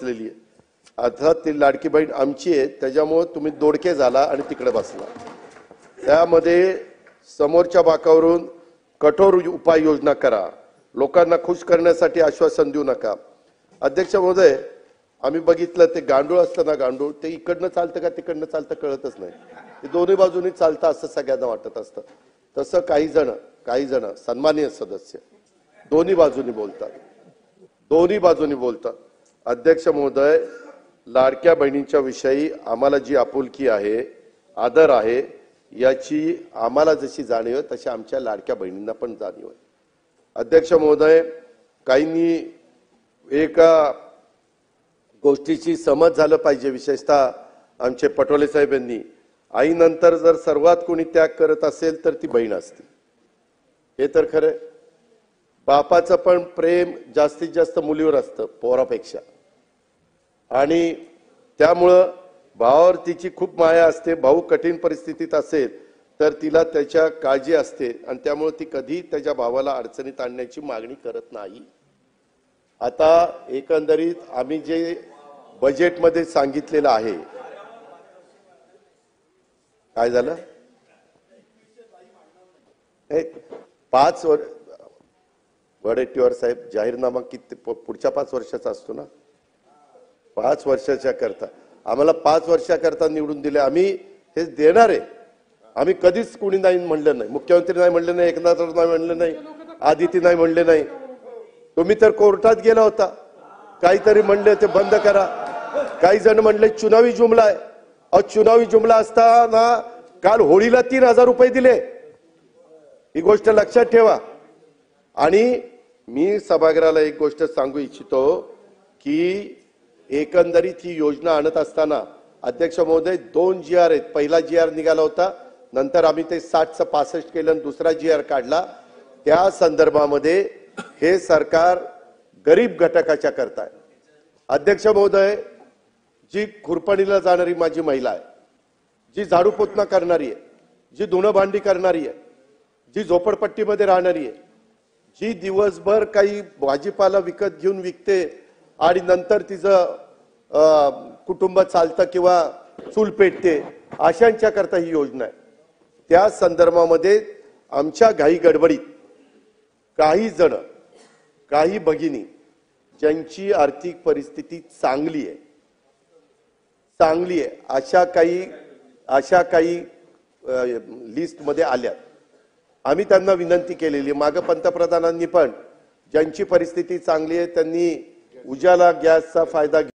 बसलेली आहे। आता ती लाडकी बहीण आमची आहे, त्याच्यामुळे तुम्ही दोडके झाला आणि तिकडे बसला। त्यामध्ये समोरच्या बाकावरून कठोर उपाययोजना करा, लोकांना खुश करण्यासाठी आश्वासन देऊ नका। अध्यक्ष महोदय, आम्ही बघितलं ते गांडूळ असतं ना, गांडूळ ते इकडनं चालतं का तिकडनं चालतं कळतच नाही, ते दोन्ही बाजूनी चालतं असं सगळ्यांना वाटत असतं। तसं काही जण सन्माननीय सदस्य दोन्ही बाजूनी बोलतात। अध्यक्ष महोदय, लाडक्या बहिणींच्या विषयी आम्हाला जी आपुलकी आहे, आदर आहे, याची आम्हाला जशी जाणीव आहे तशी आमच्या लाडक्या बहिणींना पण जाणीव आहे। अध्यक्ष महोदय, काहींनी एका गोष्टीची समज झालं पाहिजे, विशेषतः आमचे पटोले साहेब यांनी, आईनंतर जर सर्वात कोणी त्याग करत असेल तर ती बहीण असते, हे तर खरं। बापाचं पण प्रेम जास्तीत जास्त मुलीवर असतं पोरापेक्षा, आणि त्यामुळं भावावर तिची खूप माया असते। भाऊ कठीण परिस्थितीत असेल तर तिला त्याच्या काळजी असते, आणि त्यामुळे ती कधी त्याच्या भावाला अडचणीत आणण्याची मागणी करत नाही। आता एकंदरीत आम्ही जे बजेटमध्ये सांगितलेलं आहे, काय झालं? 5 वर्ष वडेट्टीवार साहेब, जाहीरनामा किती पुढच्या 5 वर्षाचा असतो ना, 5 वर्षाच्या करता आम्हाला 5 वर्षाकरता निवडून दिले, आम्ही हे देणार आहे। आम्ही कधीच कोणी नाही म्हणलं नाही, मुख्यमंत्री नाही म्हणले नाही, एकनाथ नाही म्हणले नाही, आदिती नाही म्हणले नाही। तुम्ही तर कोर्टात गेला होता, काहीतरी म्हणले ते बंद करा। काही जण म्हणले चुनावी जुमला आहे। चुनावी जुमला असताना काल होळीला 3000 रुपये दिले, ही गोष्ट लक्षात ठेवा। आणि मी सभागृहाला एक गोष्ट सांगू इच्छितो की एकंदरीत ही योजना आणत असताना अध्यक्ष महोदय 2 GR आहेत। पहिला GR निघाला होता, नंतर आम्ही ते 60चं 65 केलं आणि दुसरा GR काढला। त्या संदर्भामध्ये हे सरकार गरीब घटकाच्या करताय। अध्यक्ष महोदय, जी खुरपणीला जाणारी माझी महिला आहे, जी झाडू पोतना करणारी आहे, जी धुणं भांडी करणारी आहे, जी झोपडपट्टीमध्ये राहणारी आहे, जी दिवसभर काही भाजीपाला विकत घेऊन विकते आणि नंतर तिचं कुटुंब चालतं किंवा चूल पेटते, अशांच्या करता ही योजना आहे। त्या संदर्भामध्ये आमच्या घाई गडबडीत काही भगिनी ज्यांची आर्थिक परिस्थिती चांगली आहे, अशा काही लिस्ट मध्ये आल्यात। आम्ही त्यांना विनंती केलेली, मागे पंतप्रधानांनी पण ज्यांची परिस्थिती चांगली आहे त्यांनी उजाला गॅसचा फायदा